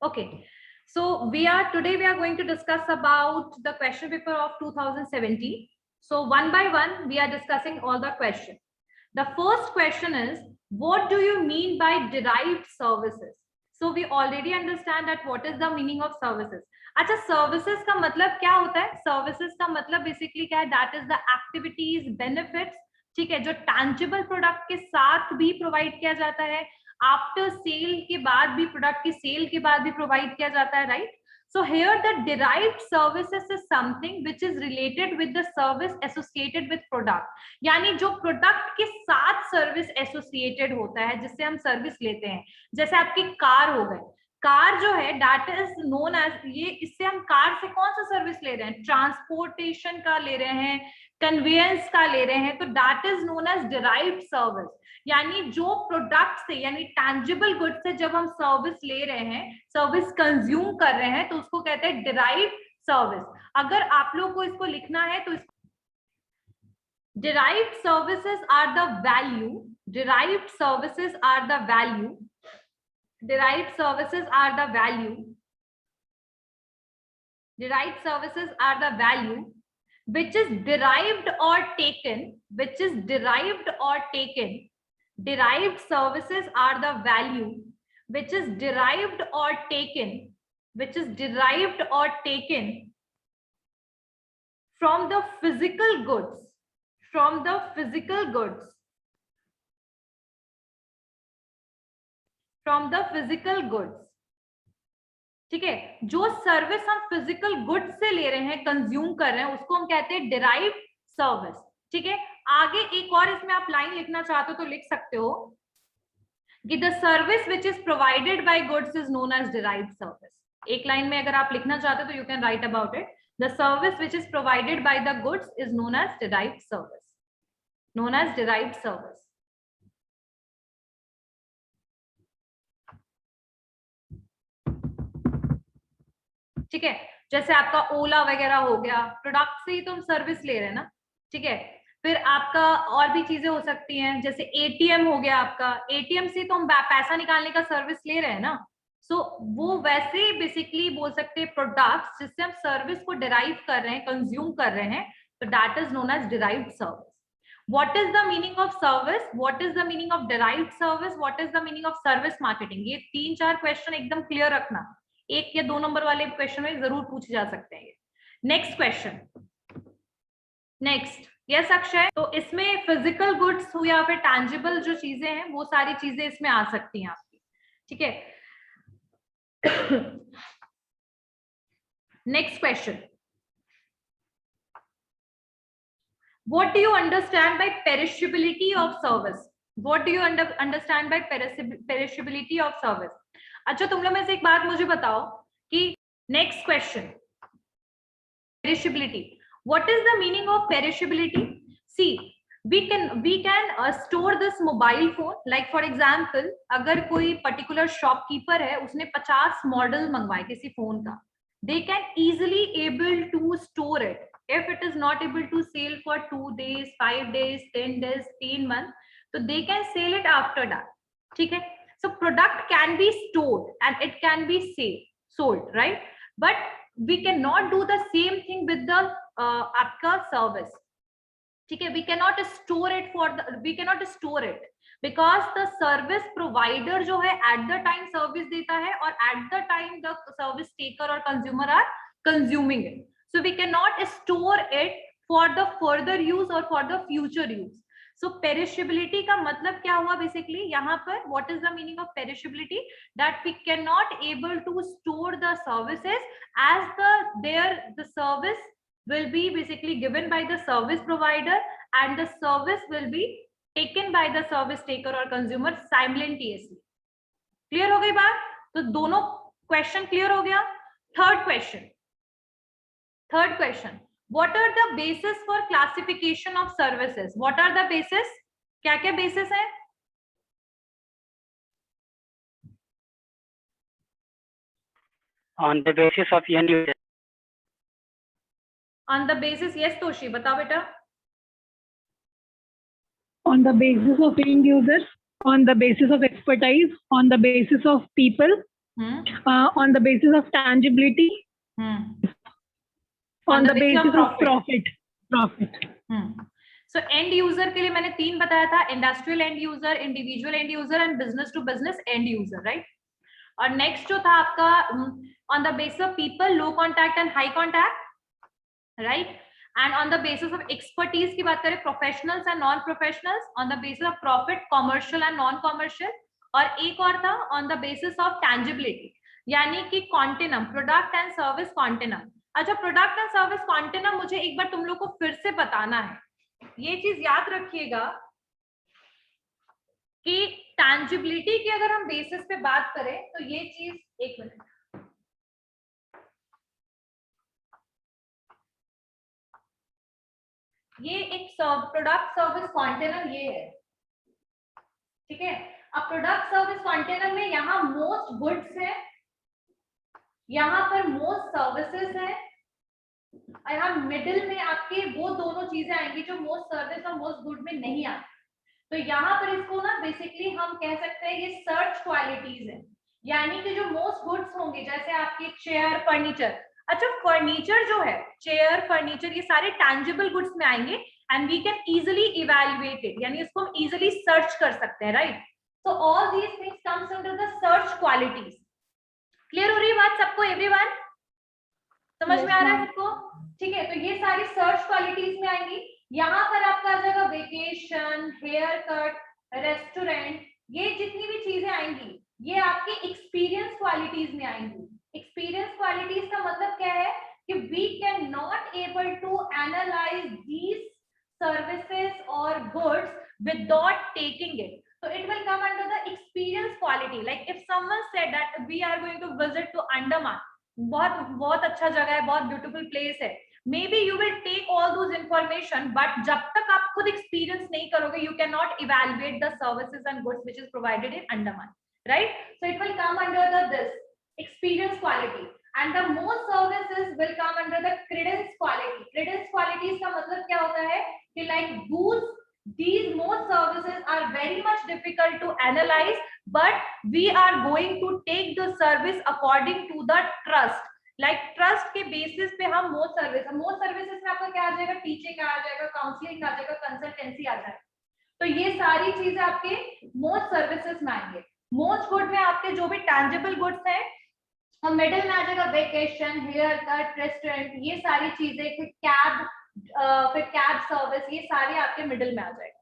Okay, so today we are going to discuss about the question paper of 2017. So one by one, we are discussing all the questions. The first question is, what do you mean by derived services? So we already understand that what is the meaning of services. अच्छा, services का मतलब क्या होता है? Services का मतलब basically क्या है? That is the activities, benefits, ठीक है, जो tangible product के साथ भी provide किया जाता है, आफ्टर सेल के बाद भी, प्रोडक्ट की सेल के बाद भी प्रोवाइड किया जाता है, right? So here the derived services is something which is related with the service associated with product. यानी जो प्रोडक्ट के साथ सर्विस एसोसिएटेड होता है, जिससे हम सर्विस लेते हैं, जैसे आपकी कार हो गए, कार जो है दैट इज नोन एज, ये इससे हम कार से कौन सा सर्विस ले रहे हैं? ट्रांसपोर्टेशन का ले रहे हैं, कन्वेंस का ले रहे हैं, तो that is known as derived service. यानी जो प्रोडक्ट से, यानी टैंजिबल गुड से जब हम सर्विस ले रहे हैं, सर्विस कंज्यूम कर रहे हैं, तो उसको कहते हैं डिराइव्ड सर्विस। अगर आप लोग को इसको लिखना है तो derived services are the value, derived services are the value, derived services are the value, derived services are the value which is derived or taken, which is derived or taken, derived services are the value which is derived or taken, which is derived or taken from the physical goods, from the physical goods, from the physical goods, ठीक है? जो service हम physical goods से ले रहे हैं, consume कर रहे हैं, उसको हम कहते हैं डिराइव्ड सर्विस, ठीक है? आगे एक और इसमें आप लाइन लिखना चाहते हो तो लिख सकते हो कि the service which is provided by goods is known as derived service. एक लाइन में अगर आप लिखना चाहते हो तो you can write about it, the service which is provided by the goods is known as derived service, known as derived service. ठीक है, जैसे आपका ओला वगैरह हो गया, प्रोडक्ट से ही तो हम सर्विस ले रहे हैं ना, ठीक है? फिर आपका और भी चीजें हो सकती हैं, जैसे एटीएम हो गया, आपका एटीएम से तो हम पैसा निकालने का सर्विस ले रहे हैं ना, सो वो वैसे बेसिकली बोल सकते हैं प्रोडक्ट्स जिससे हम सर्विस को डिराइव कर रहे हैं, कंज्यूम कर रहे हैं, तो that is known as derived service. What is the meaning of service? What is the meaning of derived service? What is the meaning of service marketing? ये 3-4 क्वेश्चन एकदम क्लियर रखना, 1 या 2 नंबर वाले क्वेश्चन में जरूर पूछे जा सकते हैं। Next question, next, yes Akshay, तो इसमें फिजिकल गुड्स हो या फिर टैंजिबल जो चीजें हैं, वो सारी चीजें इसमें आ सकती हैं आपकी, ठीक है? Next question, what do you understand by perishability of service? What do you understand by perishability of service? अच्छा, तुम लोग में से एक बात मुझे बताओ कि next question, perishability, what is the meaning of perishability? See, we can store this mobile phone, like for example, अगर कोई particular shopkeeper है, उसने 50 मॉडल मंगवाए किसी फोन का, they can easily able to store it. If it is not able to sell for 2 days, 5 days, 10 days, 10 months, so they can sell it after that, ठीक है? So product can be stored and it can be sold, right? But we cannot do the same thing with the आपका service, ठीक है? We cannot store it because the service provider जो है at the time service देता है और at the time the service taker or consumer are consuming it. So we cannot store it for the further use or for the future use. So perishability का मतलब क्या हुआ basically यहाँ पर? What is the meaning of perishability? That we cannot able to store the services as the service will be basically given by the service provider and the service will be taken by the service taker or consumer simultaneously. Clear हो गई बात? तो दोनों question clear हो गया। Third question, what are the basis for classification of services? What are the basis? क्या क्या basis है? On the basis of end user. On the basis, yes Toshi, बताओ बेटा। On the basis of end users, on the basis of expertise, on the basis of people, on the basis of tangibility, on the basis of profit. So end user के लिए मैंने 3 बताया था, industrial end user, individual end user and business to business end user, right. और next जो था आपका on the basis of people, low contact and high contact, right. And on the basis of expertise की बात करें, professionals and non professionals, on the basis of profit, commercial and non commercial. और एक और था ऑन द बेसिस ऑफ टैंजिबिलिटी, यानी कि continuum, product and service continuum. अच्छा, प्रोडक्ट एंड सर्विस कॉन्टिनम मुझे एक बार तुम लोग को फिर से बताना है, ये चीज याद रखिएगा कि टैंजिबिलिटी की अगर हम बेसिस पे बात करें तो ये चीज, एक मिनट, ये एक प्रोडक्ट सर्विस कॉन्टिनम ये है, ठीक है। अब प्रोडक्ट सर्विस कॉन्टिनम में यहाँ मोस्ट गुड्स है, यहाँ पर मोस्ट सर्विसेज है, और यहाँ मिडिल में आपके वो दोनों चीजें आएंगी जो मोस्ट सर्विस और मोस्ट गुड में नहीं आती। तो यहाँ पर इसको ना बेसिकली हम कह सकते हैं ये सर्च क्वालिटीज है, यानी कि जो मोस्ट गुड्स होंगे, जैसे आपके चेयर, फर्नीचर। अच्छा, फर्नीचर जो है, चेयर, फर्नीचर, ये सारे टैंजिबल गुड्स में आएंगे and we can easily evaluate it, यानी इसको हम इजिली सर्च कर सकते हैं, right. So all these things comes under the search qualities. Clear हो रही है बात सबको, एवरीवन? समझ में आ रहा है सबको? ठीक है, तो ये सारी सर्च क्वालिटीज में आएंगी। यहाँ पर आपका आ जाएगा वेकेशन, हेयर कट, रेस्टोरेंट, ये जितनी भी चीजें आएंगी ये आपकी एक्सपीरियंस क्वालिटीज में आएंगी। एक्सपीरियंस क्वालिटीज का मतलब क्या है कि we can not able to analyse these services और goods without taking it, so it will come under the experience quality. Like if someone said that we are going to visit to Andaman, बहुत अच्छा जगह है, बहुत beautiful place है, maybe you will take all those information, but जब तक आप खुद एक्सपीरियंस नहीं करोगे you can not evaluate the services and goods which is provided in Andaman, right. So it will come under the this experience quality and the most services will come under the credence quality. Credence qualities का मतलब क्या होता है कि like these most services are very much difficult to analyze, but we are going to take the service according to the trust. Like trust के basis पे हम most services में आपका क्या आ जाएगा, टीचिंग आ जाएगा, काउंसलिंग आ जाएगा, कंसल्टेंसी आ जाएगा। तो ये सारी चीजें आपके most services में आएंगे। most good में आपके जो भी tangible goods हैं, और मिडिल में आ जाएगा वेकेशन, हेयर कट, रेस्टोरेंट, ये सारी चीजें, फिर कैब सर्विस, ये सारे आपके मिडिल में आ जाएगा।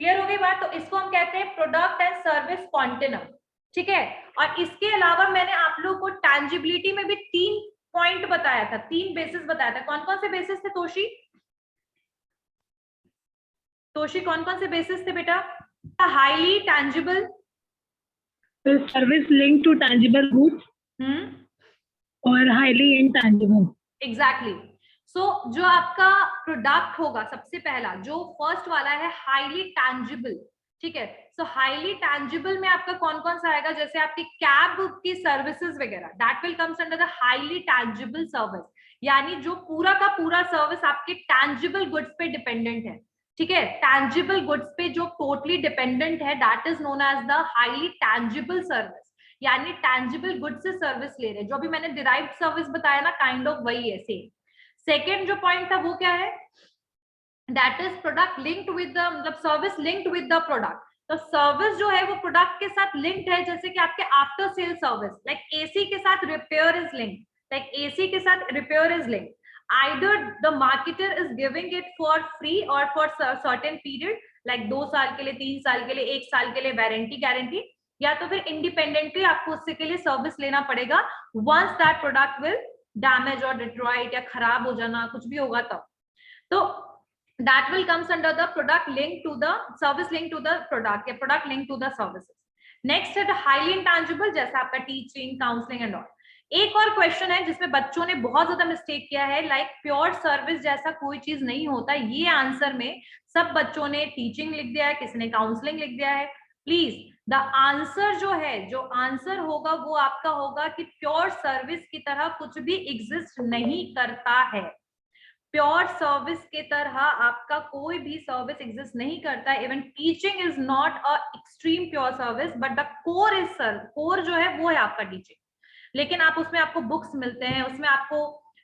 क्लियर हो गई बात? तो इसको हम कहते हैं प्रोडक्ट एंड सर्विस कॉन्टिनम, ठीक है। और इसके अलावा मैंने आप लोगों को टैंजिबिलिटी में भी 3 पॉइंट बताया था, 3 बेसिस बताया था। कौन कौन से बेसिस थे तोशी? कौन कौन से बेसिस थे बेटा? Highly tangible service link to tangible goods और हाईली इनटैंजिबल। एग्जैक्टली। सो जो आपका प्रोडक्ट होगा सबसे पहला, जो फर्स्ट वाला है हाईली टैंजिबल, ठीक है। सो हाईली टैंजिबल में आपका कौन कौन सा आएगा, जैसे आपकी कैब की सर्विसेज वगैरह, that will comes under the highly tangible service, यानी जो पूरा का पूरा सर्विस आपके टैंजिबल गुड्स पे डिपेंडेंट है, ठीक है। टैंजिबल गुड्स पे जो टोटली डिपेंडेंट है, that is known as the highly tangible service, यानी टैंजिबल गुड्स से सर्विस ले रहे हैं। जो भी मैंने डिराइव्ड सर्विस बताया ना, काइंड ऑफ वही है, सेम। सेकेंड जो पॉइंट था वो क्या है, that is product linked with the, मतलब service linked with the product. तो सर्विस जो है वो प्रोडक्ट के साथ लिंक्ड है, जैसे कि आपके after sale service, like AC के साथ repair is linked, like AC के साथ repair is linked, either the marketer is giving it for free और फॉर सर्टेन पीरियड, लाइक 2 साल के लिए, 3 साल के लिए, 1 साल के लिए वारंटी गारंटी, या तो फिर इंडिपेंडेंटली आपको उससे के लिए सर्विस लेना पड़ेगा once that product will damage और डिट्रॉइट या खराब हो जाना, कुछ भी होगा तब। तो that will comes under the product linked to the service linked to the product या product linked to the services. Next है the highly intangible, जैसा आपका टीचिंग, काउंसलिंग एंड ऑल। एक और क्वेश्चन है जिसमें बच्चों ने बहुत ज्यादा मिस्टेक किया है, लाइक प्योर सर्विस जैसा कोई चीज नहीं होता। ये आंसर में सब बच्चों ने टीचिंग लिख दिया है, किसी ने काउंसलिंग लिख दिया है। प्लीज द आंसर जो है, जो आंसर होगा वो आपका होगा कि प्योर सर्विस की तरह कुछ भी एग्जिस्ट नहीं करता है। प्योर सर्विस के तरह आपका कोई भी सर्विस एग्जिस्ट नहीं करता. Even teaching is not a extreme pure service, but the core is core जो है वो है आपका टीचिंग. लेकिन आप उसमें आपको बुक्स मिलते हैं, उसमें आपको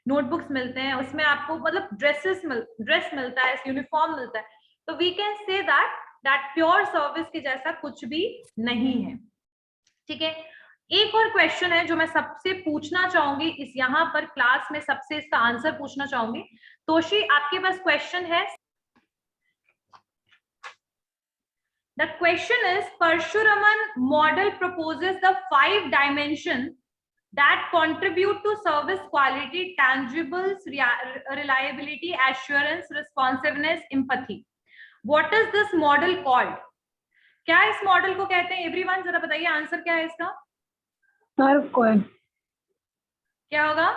नोटबुक्स मिलते हैं, उसमें आपको मतलब ड्रेस मिलता है, यूनिफॉर्म मिलता है. तो we can say that pure service के जैसा कुछ भी नहीं है. ठीक है. एक और क्वेश्चन है जो मैं सबसे पूछना चाहूंगी इस यहाँ पर क्लास में, सबसे इसका आंसर पूछना चाहूंगी. तोशी आपके पास क्वेश्चन है. The question is Parasuraman model proposes the 5 dimensions that contribute to service quality, tangibles, reliability, assurance, responsiveness, empathy. What is this model called? क्या इस मॉडल को कहते हैं? एवरीवन जरा बताइए आंसर क्या है इसका. सर्व क्वेल. क्या होगा?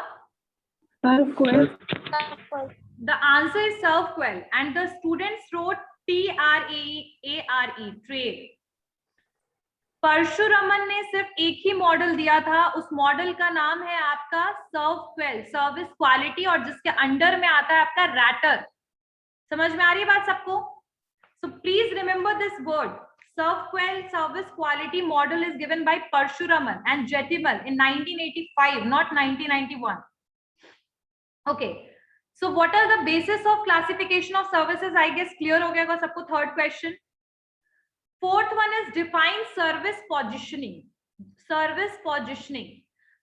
सर्व quail. The answer is ServQuel, and the students wrote TRAARE, trade. परशुरमन ने सिर्फ एक ही मॉडल दिया था, उस मॉडल का नाम है आपका ServQuel, सर्विस क्वालिटी, और जिसके अंडर में आता है आपका रैटर. समझ में आ रही है बात सबको? So please remember this word. ServQuel service quality model is given by Parshuraman and Jetimal in 1985, not 1991. Okay. So what are the basis of classification of services? I guess clear हो गया सबको. Third question. Fourth one is define service positioning. Service positioning.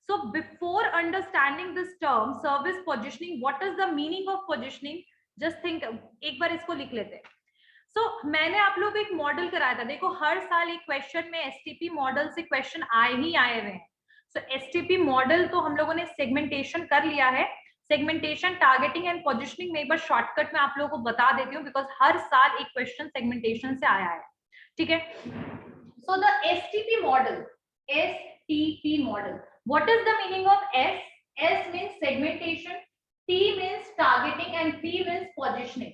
So before understanding this term, service positioning, what is the meaning of positioning? Just think. एक बार इसको लिख लेते हैं. So मैंने आप लोग को एक मॉडल कराया था. देखो हर साल एक क्वेश्चन में STP मॉडल से क्वेश्चन आए हुए हैं. So STP मॉडल तो हम लोगों ने सेगमेंटेशन कर लिया है. सेगमेंटेशन, टारगेटिंग एंड पोजिशनिंग में एक बार शॉर्टकट में आप लोगों को बता देती हूँ, बिकॉज हर साल एक क्वेश्चन सेगमेंटेशन से आया है. ठीक है. So the STP model, STP model, what is the meaning of S? S means segmentation, T means targeting and P means positioning.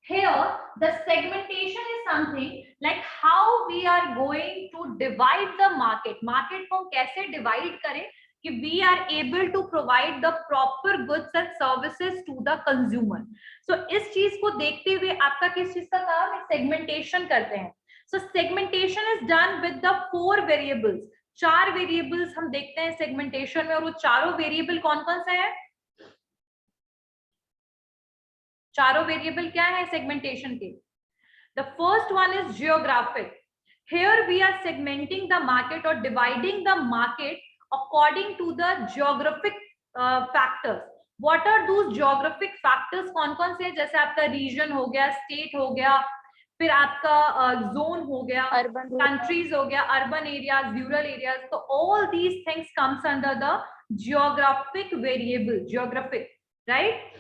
Here the segmentation is something like how we are going to divide the market. Market को कैसे divide करें कि we are able to provide the proper goods and services to the consumer. So इस चीज को देखते हुए आपका किस चीज का काम है? सेगमेंटेशन करते हैं. So segmentation is done with the 4 variables. 4 variables हम देखते हैं सेगमेंटेशन में, और वो चारों वेरिएबल कौन कौन से हैं? चारों वेरिएबल क्या है सेगमेंटेशन के? The first one is geographic. Here we are segmenting the market or dividing the market according to the geographic factors. What are those geographic factors? कौन कौन से? जैसे आपका रीजन हो गया, स्टेट हो गया, फिर आपका जोन हो गया, कंट्रीज हो गया, अर्बन एरियाज, रूरल एरियाज. तो all these things comes under the geographic variable. Geographic, right?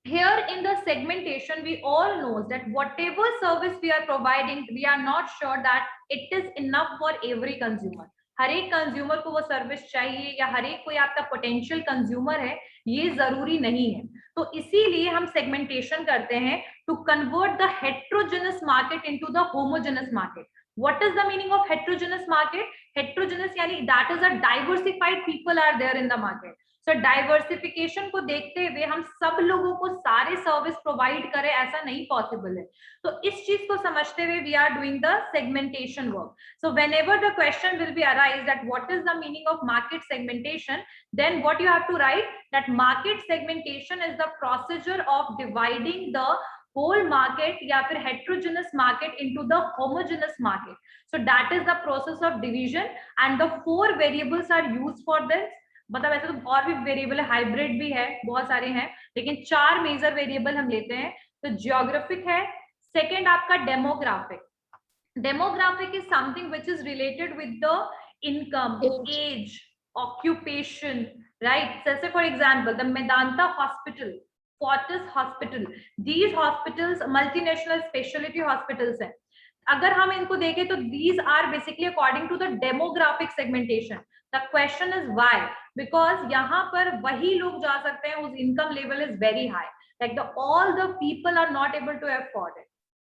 Here in the segmentation, we all know that whatever service we are providing, we are not sure that it is enough for every consumer. हर एक consumer को वो service चाहिए या हर एक कोई आपका potential consumer है, ये जरूरी नहीं है. तो इसीलिए हम सेगमेंटेशन करते हैं to convert the heterogeneous market into the homogeneous market. What is the meaning of heterogeneous market? Heterogeneous यानी that is a diversified people are there in the market. So diversification को देखते हुए हम सब लोगों को सारे सर्विस प्रोवाइड करें, ऐसा नहीं पॉसिबल है. तो इस चीज को समझते हुए we are doing the segmentation work. So whenever the question will be arise that what is the meaning of market segmentation, then what you have to write that market segmentation is the procedure of dividing the whole market या फिर heterogeneous market into the homogeneous market. So that is the process of division and the 4 variables are used for this. मतलब ऐसे तो और भी variable है, hybrid भी है, बहुत सारे हैं, लेकिन 4 मेजर वेरिएबल हम लेते हैं. तो जियोग्राफिक है. सेकेंड आपका demographic. Demographic is something which is related with the income, age, occupation, right? जैसे for example the Medanta hospital, Fortis hospital, these hospitals multinational speciality hospitals हैं. अगर हम इनको देखें तो these are basically according to the demographic segmentation. The question is why? Because यहाँ पर वही लोग जा सकते हैं whose income level is very high. Like all the people are not able to afford it.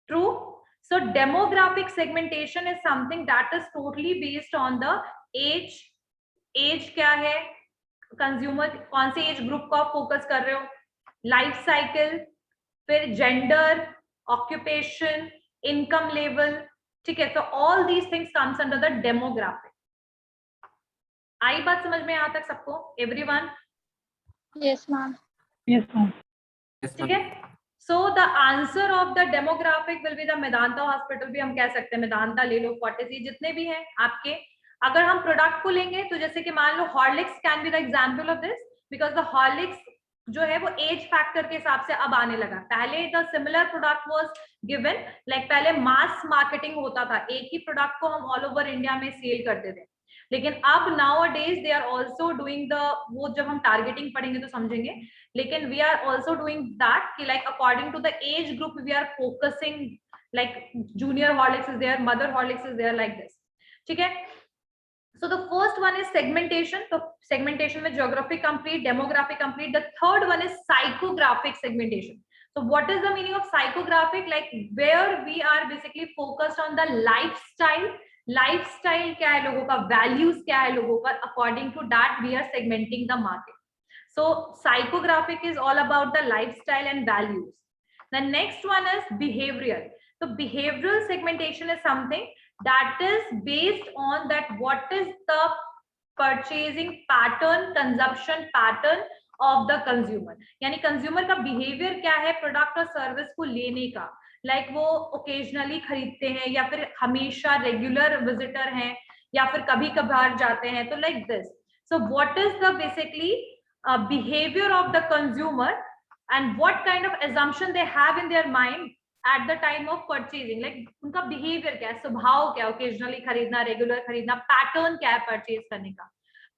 True? So demographic segmentation is something that is totally based on the age. Age क्या है? Consumer कौन से age group को आप focus कर रहे हो? Life cycle, फिर जेंडर, ऑक्यूपेशन, इनकम लेवल, ठीक है। तो all these things comes under the demographic. आई बात समझ में यहाँ तक सबको, everyone? Yes, ma'am. Yes, ma'am. ठीक है। So the answer of the demographic will be the Medanta hospital, भी हम कह सकते हैं, मेदांता ले लो, फोर्टिस, जितने भी हैं आपके। अगर हम प्रोडक्ट को लेंगे तो जैसे कि मान लो Horlicks can be the example of this, because the Horlicks जो है वो एज फैक्टर के हिसाब से अब आने लगा। पहले the similar product was given, like पहले मास मार्केटिंग होता था, एक ही प्रोडक्ट को हम ऑल ओवर इंडिया में सेल करते थे। लेकिन अब nowadays they are also doing the, वो जब हम टारगेटिंग पढ़ेंगे तो समझेंगे, लेकिन we are also doing that कि like according to the age group we are focusing, like junior Horlicks is there, mother Horlicks is there, like this, ठीक है। So the first one is segmentation. So segmentation में geography complete, demography complete. The third one is psychographic segmentation. So what is the meaning of psychographic? Like where we are basically focused on the lifestyle. Lifestyle क्या है लोगों का, values क्या है लोगों का, according to that we are segmenting the market. So psychographic is all about the lifestyle and values. The next one is behavioral. So behavioral segmentation is something that is based on that what is the purchasing pattern, consumption pattern of the consumer. यानी consumer का behaviour क्या है product और service को लेने का, like वो occasionally खरीदते हैं या फिर हमेशा रेगुलर विजिटर हैं या फिर कभी कभार जाते हैं, तो like this. So what is the basically behaviour of the consumer and what kind of assumption they have in their mind at the time of purchasing, like उनका बिहेवियर क्या है, स्वभाव क्या है, ओकेजनली खरीदना, रेगुलर खरीदना, पैटर्न क्या है परचेज करने का।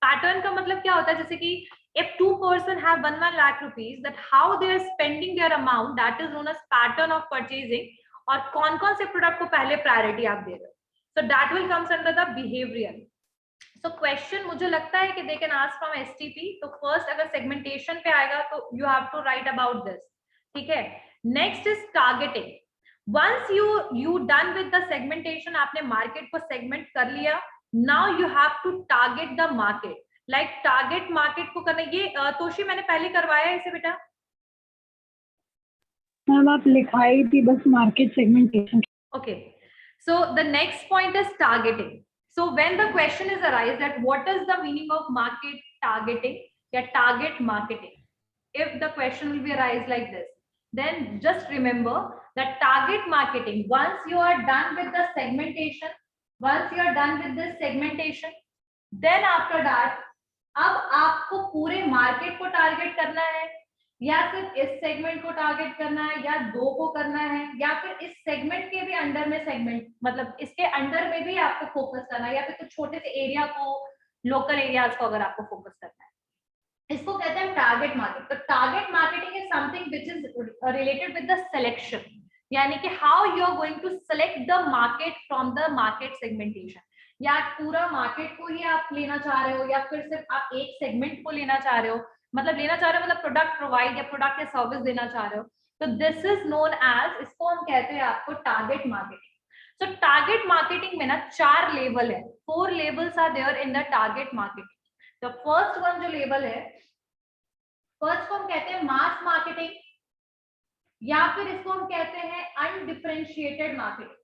पैटर्न का मतलब क्या होता है, जैसे कि if two person have 1 lakh rupees, that how they are spending their amount, that is known as pattern of purchasing, और कौन कौन से प्रोडक्ट को पहले प्रायोरिटी आप दे रहे हो, so that will comes under the behavioral. So question मुझे लगता है कि they can ask from STP, तो first अगर segmentation पे आएगा तो you have to write about this, ठीक है। Next is targeting. Once you done with the segmentation, आपने मार्केट को सेगमेंट कर लिया, now you have to target the market. Like target market को करना, ये तोशी मैंने पहले करवाया है इसे बेटा? मैम आप लिखाई थी बस market segmentation. Okay, so the next point is targeting. So when the question is arise that what is the meaning of market targeting या target marketing, if the question will be arise like this, then just remember that target marketing, once you are done with the segmentation, then after that अब आपको पूरे market को target करना है या सिर्फ इस सेगमेंट को टारगेट करना है या दो को करना है या फिर इस सेगमेंट के भी अंडर में सेगमेंट, मतलब इसके अंडर में भी आपको फोकस करना है या फिर कुछ छोटे से एरिया को, लोकल एरियाज को अगर आपको फोकस करना है, इसको कहते हैं टारगेट मार्केट। तो target marketing is something which is related with the selection, यानी कि how you are going to select the market from the market segmentation, या पूरा मार्केट को ही आप लेना चाह रहे हो या फिर सिर्फ आप एक सेगमेंट को लेना चाह रहे हो, मतलब लेना चाह रहे हो मतलब प्रोडक्ट प्रोवाइड या प्रोडक्ट या सर्विस देना चाह रहे हो, तो दिस इज नोन एज, इसको हम कहते हैं आपको target marketing. So target marketing में ना 4 लेवल है, 4 levels are there in the target marketing. तो फर्स्ट वन जो लेवल है, फर्स्ट को हम कहते हैं मास मार्केटिंग या फिर इसको हम कहते हैं अनडिफरेंशिएटेड मार्केटिंग।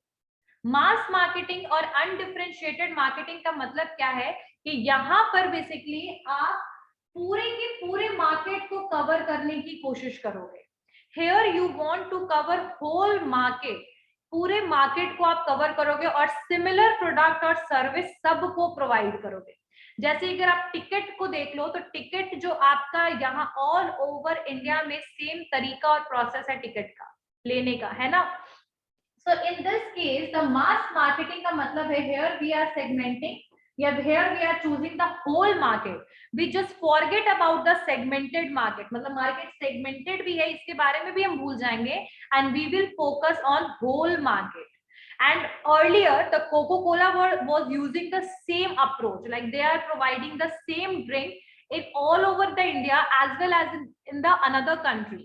मास मार्केटिंग और अनडिफरेंशिएटेड मार्केटिंग का मतलब क्या है कि यहाँ पर बेसिकली आप पूरे के पूरे मार्केट को कवर करने की कोशिश करोगे। Here you want to cover whole market, पूरे मार्केट को आप कवर करोगे और सिमिलर प्रोडक्ट और सर्विस सबको प्रोवाइड करोगे। जैसे अगर आप टिकट को देख लो तो टिकट जो आपका यहाँ ऑल ओवर इंडिया में सेम तरीका और प्रोसेस है टिकट का लेने का, है ना। So in this case the mass marketing का मतलब है here we are segmenting, या here we are choosing the whole market, we just forget about the segmented market, मतलब मार्केट segmented भी है इसके बारे में भी हम भूल जाएंगे and we will focus on whole market. And earlier the Coca-Cola was using the same approach, like they are providing the same drink in all over the India as well as in the another country.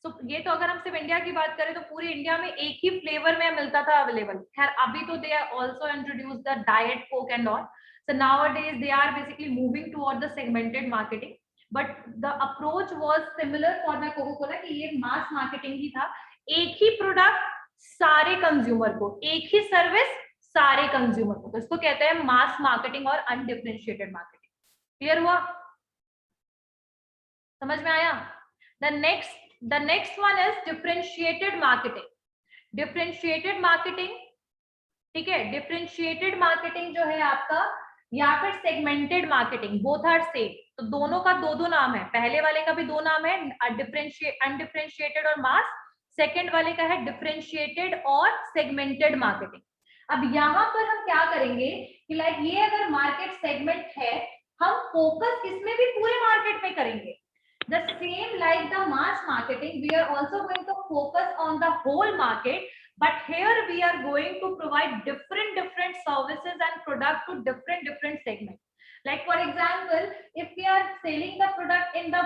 So ये तो अगर हम सिर्फ India की बात करें तो पूरे इंडिया में एक ही फ्लेवर में मिलता था अवेलेबल। खैर अभी तो they are also introduced the diet coke and all, so nowadays they are basically moving toward the segmented marketing, but the approach was similar for the Coca Cola कि ये मास मार्केटिंग ही था, एक ही प्रोडक्ट सारे consumer को, एक ही service सारे consumer को, तो इसको कहते हैं मास मार्केटिंग और अनडिफरेंशिएटेड मार्केटिंग। क्लियर हुआ, समझ में आया? The next one is differentiated marketing. Differentiated marketing, ठीक है, डिफरेंशिएटेड मार्केटिंग जो है आपका, या फिर segmented marketing, both are same, तो दोनों का दो नाम है, पहले वाले का भी दो नाम है, अनडिफरेंशिएटेड और मास, सेकंड वाले का है डिफरेंशिएटेड और सेगमेंटेड मार्केटिंग। अब यहाँ पर हम क्या करेंगे कि लाइक ये अगर मार्केट सेगमेंट है, हम फोकस इसमें भी पूरे मार्केट में करेंगे। The same like the mass marketing, we are also going to focus on the whole market, but here we are going to provide different services and product to different segments. Like for example, if we are selling the product in the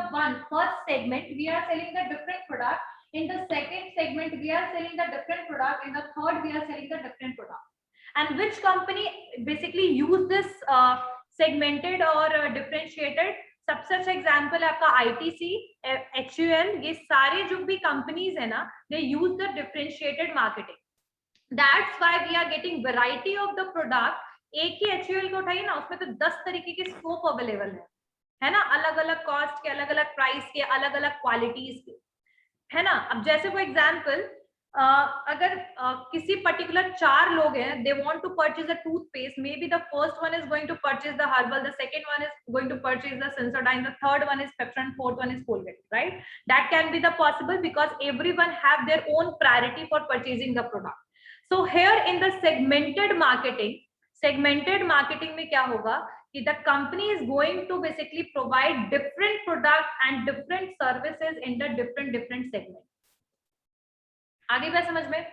first segment, we are selling the different product. In the second segment, we are selling the different product. In the third, we are selling the different product. And which company basically use this segmented or differentiated? सबसे अच्छा example है आपका ITC, HUL, ये सारे जो भी companies है ना, they use the differentiated marketing. That's why we are getting variety of the product. एक ही HUL को उठाइए ना, उसमें तो 10 तरीके के स्कोप अवेलेबल है ना, अलग अलग कॉस्ट के, अलग अलग प्राइस के, अलग अलग क्वालिटीज के, है ना। अब जैसे फॉर एग्जाम्पल अगर किसी पर्टिकुलर 4 लोग हैं, they want to purchase a toothpaste, maybe the first one is going to purchase the herbal, the second one is going to purchase the Sensodyne, the third one is Pepsodent, fourth one is Colgate, right? That can be the possible because everyone have their own priority for purchasing the product. So here in the segmented marketing में क्या होगा कि the company is going to basically provide different product and different services in the different segments. आगे बात समझ में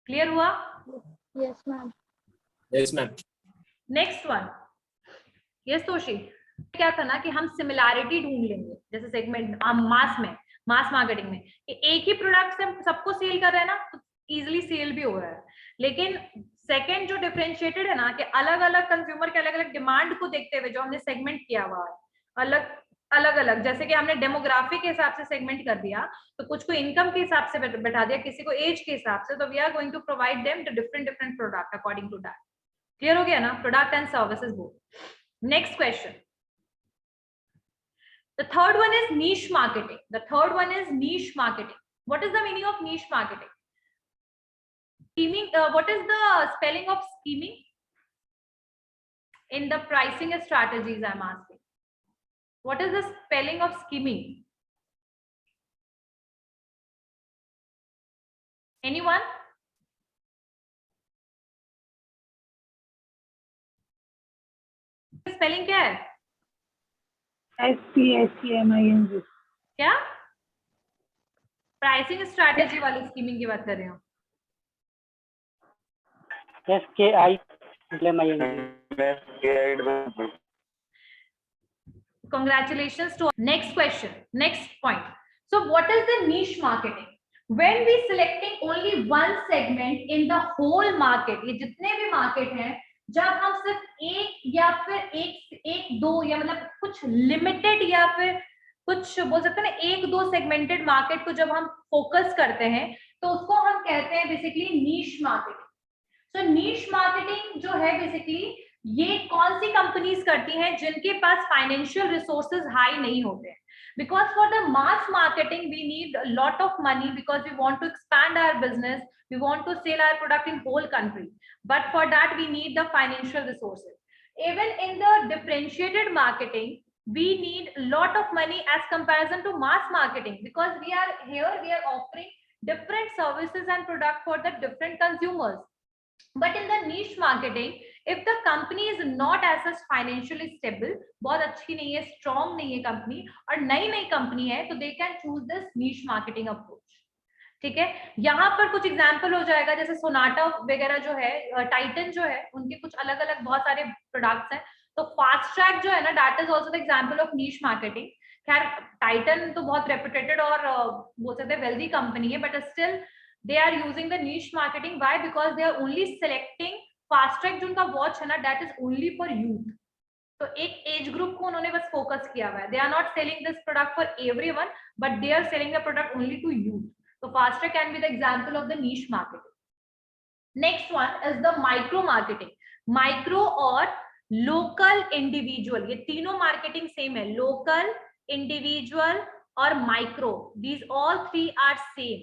clear हुआ? Yes, ma'am. Yes, ma'am. Next one, yes Toshi, क्या था ना कि हम सिमिलैरिटी ढूंढ लेंगे, जैसे सेगमेंट मास मार्केटिंग में एक ही प्रोडक्ट से सबको सेल कर रहे हैं ना, तो इजिली सेल भी हो रहा है। लेकिन सेकंड जो डिफरेंशिएटेड है ना, कि अलग अलग कंज्यूमर के अलग अलग डिमांड को देखते हुए जो हमने सेगमेंट किया हुआ है, अलग अलग, जैसे कि हमने डेमोग्राफी के हिसाब से सेगमेंट कर दिया, तो कुछ को इनकम के हिसाब से बैठा दिया, किसी को एज के हिसाब से, तो we are going to provide them the different product according to that. Clear हो गया ना? Product and services both. Next question, the third one is niche marketing. What is the meaning of niche marketing? Scheming, what is the spelling of scheming in the pricing strategies? I'm asking, what is the spelling of scheming? Anyone? Spelling क्या है? SCHEMING। क्या? Pricing strategy वाली skimming की बात कर रहे हो? SKIMING। Congratulations to next question, next point. So what is the niche marketing? When we selecting only one segment in the whole market, ये जितने भी मार्केट हैं, जब हम सिर्फ एक या फिर एक दो या मतलब कुछ लिमिटेड या फिर कुछ बोल सकते हैं ना, एक दो सेगमेंटेड मार्केट को जब हम फोकस करते हैं, तो उसको हम कहते हैं बेसिकली नीश मार्केटिंग। सो नीश मार्केटिंग जो है बेसिकली ये कौन सी कंपनीज करती हैं जिनके पास फाइनेंशियल रिसोर्सेज हाई नहीं होते हैं। Because for the mass marketing we need a lot of money, because we want to expand our business, we want to sell our product in whole country, but for that we need the financial resources. Even in the differentiated marketing we need a lot of money as comparison to mass marketing, because we are offering different services and product for the different consumers. But in the niche marketing, if the company is not as such financially stable, बहुत अच्छी नहीं है, strong नहीं है company, और नई company है, तो they can choose this niche marketing approach. ठीक है, यहाँ पर कुछ एग्जाम्पल हो जाएगा, जैसे सोनाटा वगैरह जो है, टाइटन जो है, उनके कुछ अलग अलग बहुत सारे प्रोडक्ट्स हैं। तो फास्ट ट्रैक जो है ना, that is also the example of niche marketing. खैर टाइटन तो बहुत रेपुटेटेड और बोल सकते हैं वेल्दी कंपनी है, but still they are using the niche marketing. Why? Because they are only selecting fast track जो उनका वॉच है ना, that is only for youth. तो एक एज ग्रुप को उन्होंने बस फोकस किया हुआ है. They are not selling this product for everyone, but they are selling the product only to youth. तो faster can be the example of the niche marketing. Next one is the micro marketing. Micro और local individual, ये तीनों marketing same है. Local, individual और micro, these all three are same.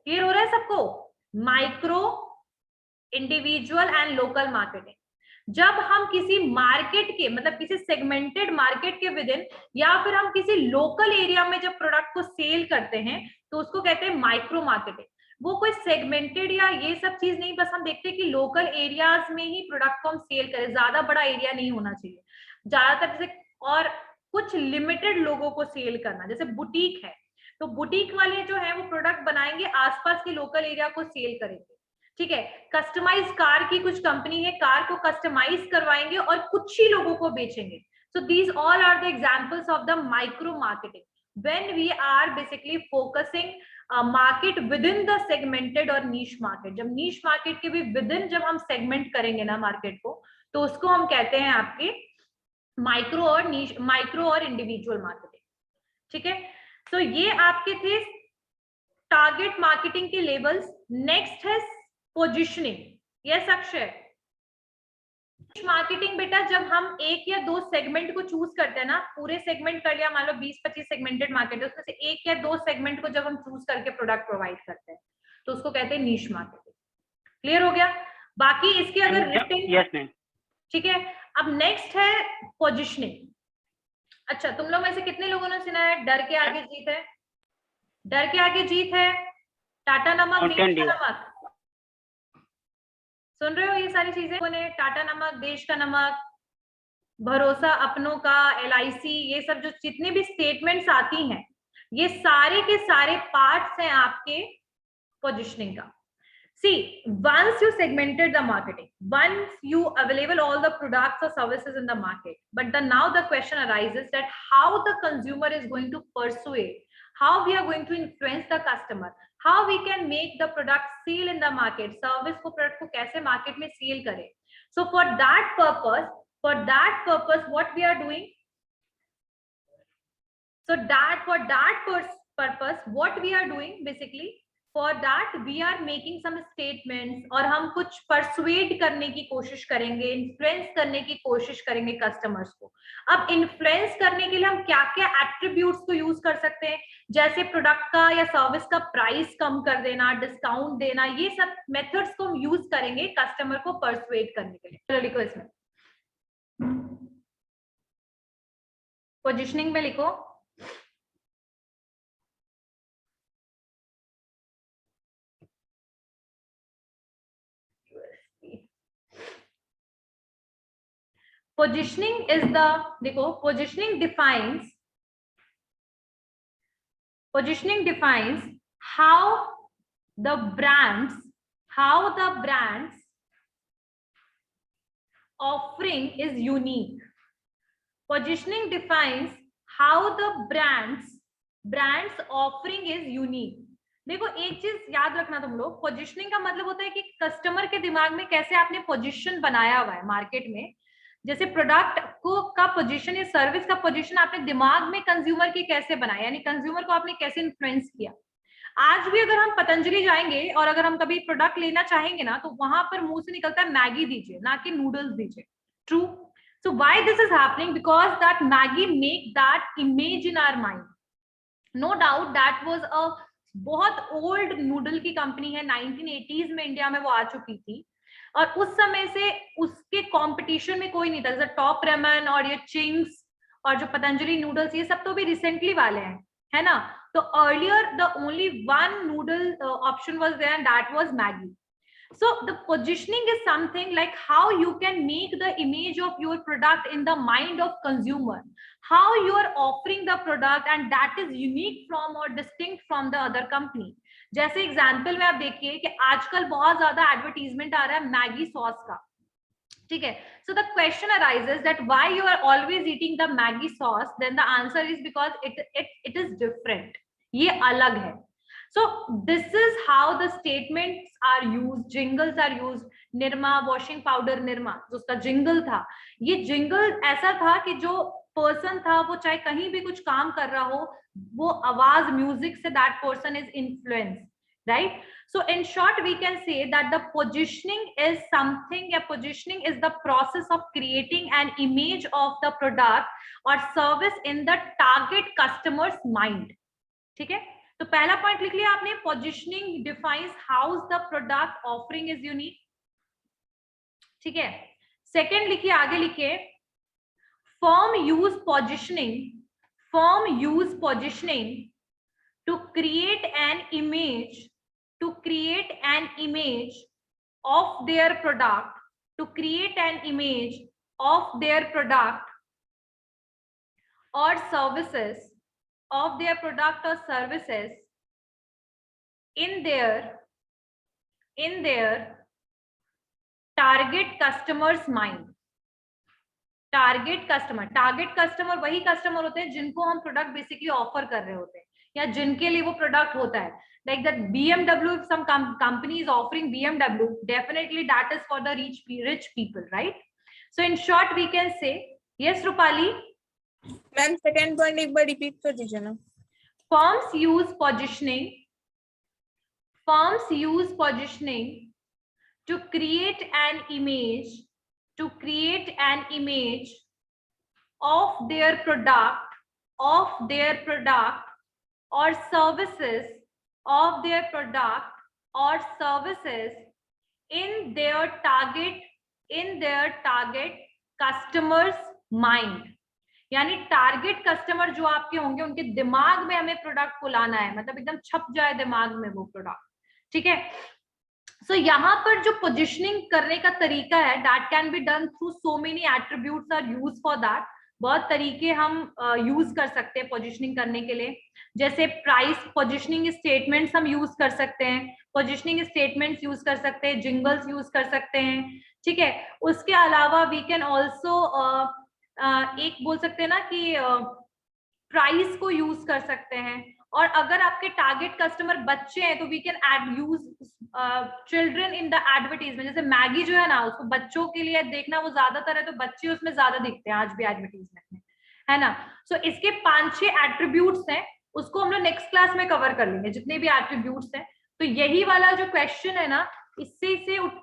Clear हो रहा है सबको? Micro, individual and local marketing. जब हम किसी मार्केट के मतलब किसी सेगमेंटेड मार्केट के विद इन या फिर हम किसी लोकल एरिया में जब प्रोडक्ट को सेल करते हैं तो उसको कहते हैं माइक्रो मार्केटिंग. वो कोई सेगमेंटेड या ये सब चीज नहीं, बस हम देखते हैं कि लोकल एरियाज में ही प्रोडक्ट को हम सेल करें, ज्यादा बड़ा एरिया नहीं होना चाहिए ज्यादातर से, और कुछ लिमिटेड लोगों को सेल करना. जैसे बुटीक है तो बुटीक वाले जो है वो प्रोडक्ट बनाएंगे, आसपास के लोकल एरिया को सेल करेंगे. ठीक है. कस्टमाइज कार की कुछ कंपनी है, कार को कस्टमाइज करवाएंगे और कुछ ही लोगों को बेचेंगे. So these all are the examples of the micro marketing. When we are basically focusing market within the segmented और नीश मार्केट. जब नीश मार्केट के भी विद इन जब हम सेगमेंट करेंगे ना मार्केट को, तो उसको हम कहते हैं आपके माइक्रो और नीश, माइक्रो और इंडिविजुअल मार्केटिंग. ठीक है. तो ये आपके थे टारगेट मार्केटिंग के लेवल्स. नेक्स्ट है पोजिशनिंग. यस अक्षय. मार्केटिंग बेटा जब हम एक या दो सेगमेंट को चूज करते हैं ना, पूरे सेगमेंट कर लिया, मान लो 20-25 सेगमेंटेड मार्केट है, उसमें से एक या दो सेगमेंट को जब हम चूज करके प्रोडक्ट प्रोवाइड करते हैं तो उसको कहते हैं नीश मार्केटिंग. क्लियर हो गया? बाकी इसके अगर रिटिंग. Yes ma'am. ठीक है. अब नेक्स्ट है पोजिशनिंग. अच्छा, तुम लोग में से कितने लोगों ने सुना है डर के आगे जीत है? डर के आगे जीत है, टाटा नमक, देश का नमक. सुन रहे हो ये सारी चीजें? टाटा नमक, देश का नमक, भरोसा अपनों का, LIC, ये सब जो जितने भी स्टेटमेंट्स आती हैं ये सारे के सारे पार्ट्स हैं आपके पोजिशनिंग का. See, once you segmented the marketing, once you available all the products or services in the market, but now the question arises that how the consumer is going to persuade, how we are going to influence the customer, how we can make the product sell in the market, service को product को कैसे market में sell करें. So for that purpose, what we are doing? So that for that purpose, what we are doing basically? For that we are making some statements और हम कुछ persuade करने की कोशिश करेंगे, influence करने की कोशिश करेंगे customers को. अब influence करने के लिए हम क्या क्या attributes को use कर सकते हैं, जैसे product का या service का price कम कर देना, discount देना, ये सब methods को हम use करेंगे customer को persuade करने के लिए. चलो लिखो इसमें, positioning में लिखो. Positioning is the, देखो, positioning defines how the brands offering is unique. Positioning defines how the brands offering is unique. देखो एक चीज याद रखना तुम लोग, पोजिशनिंग का मतलब होता है कि कस्टमर के दिमाग में कैसे आपने पोजीशन बनाया हुआ है मार्केट में. जैसे प्रोडक्ट को का पोजीशन या सर्विस का पोजीशन आपने दिमाग में कंज्यूमर की कैसे बनाया, यानी कंज्यूमर को आपने कैसे इन्फ्लुएंस किया. आज भी अगर हम पतंजलि जाएंगे और अगर हम कभी प्रोडक्ट लेना चाहेंगे ना, तो वहां पर मुंह से निकलता है मैगी दीजिए, ना कि नूडल्स दीजिए. True. So why this is happening? Because that Maggi make that image in our mind. No doubt that was a बहुत ओल्ड नूडल की कंपनी है, 1980s में इंडिया में वो आ चुकी थी, और उस समय से उसके कंपटीशन में कोई नहीं था. जैसे टॉप रेमन और ये चिंग्स और जो पतंजलि नूडल्स, ये सब तो भी रिसेंटली वाले हैं, है ना. तो earlier the only one noodle option was there and that was Maggi. So the positioning is something like how you can make the image of your product in the mind of consumer, how you are offering the product and that is unique from or distinct from the other company. जैसे example में आप देखिए कि आजकल बहुत ज्यादा advertisement आ रहा है मैगी सॉस का. ठीक है. So the question arises that why you are always eating the Maggi sauce? Then the answer is because it is different. ये अलग है. So this is how the statements are used, jingles are used. Nirma washing powder Nirma, जो उसका jingle था, ये jingle ऐसा था कि जो person था वो चाहे कहीं भी कुछ काम कर रहा हो, वो आवाज music से that person is influenced, right? So in short we can say that the positioning is something, या positioning is the process of creating an image of the product or service in the target customer's mind. ठीक है, तो पहला point लिख लिया आपने, positioning defines how the product offering is unique. ठीक है, सेकंड लिखिए, आगे लिखिए, firm use positioning to create an image of their product, और services of their product or services in their target customer's mind. Target customer वही customer होते हैं जिनको हम प्रोडक्ट बेसिकली ऑफर कर रहे होते हैं या जिनके लिए वो प्रोडक्ट होता है. Like that BMW, if some company is offering BMW, definitely that is for the rich people, right? So in short we can say, yes Rupali. Ma'am second point एक बार रिपीट कर दीजिए ना. Firms use positioning to create an image of their product or services in their target customer's mind. यानी target customer जो आपके होंगे उनके दिमाग में हमें प्रोडक्ट को लाना है, मतलब एकदम छप जाए दिमाग में वो प्रोडक्ट. ठीक है, सो यहाँ पर जो पोजिशनिंग करने का तरीका है, that can be done through so many attributes are use for that. बहुत तरीके हम यूज कर सकते हैं पोजिशनिंग करने के लिए. जैसे प्राइस पोजिशनिंग स्टेटमेंट्स हम यूज कर सकते हैं, पोजिशनिंग स्टेटमेंट्स यूज कर सकते हैं, जिंगल्स यूज कर सकते हैं. ठीक है, उसके अलावा वी कैन ऑल्सो एक बोल सकते हैं ना कि प्राइस को यूज कर सकते हैं. और अगर आपके टारगेट कस्टमर बच्चे हैं तो we can use children in the advertisement. जैसे मैगी जो है ना, उसको बच्चों के लिए देखना वो ज्यादातर है, तो बच्चे उसमें ज्यादा दिखते हैं आज भी एडवर्टीजमेंट में, है ना. सो इसके 5-6 एट्रीब्यूट्स हैं, उसको हम लोग नेक्स्ट क्लास में कवर कर लेंगे, जितने भी एट्रीब्यूट्स हैं. तो यही वाला जो क्वेश्चन है ना, इससे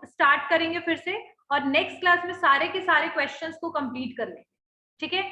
स्टार्ट करेंगे फिर से, और नेक्स्ट क्लास में सारे के सारे क्वेश्चंस को कंप्लीट कर लेंगे. ठीक है.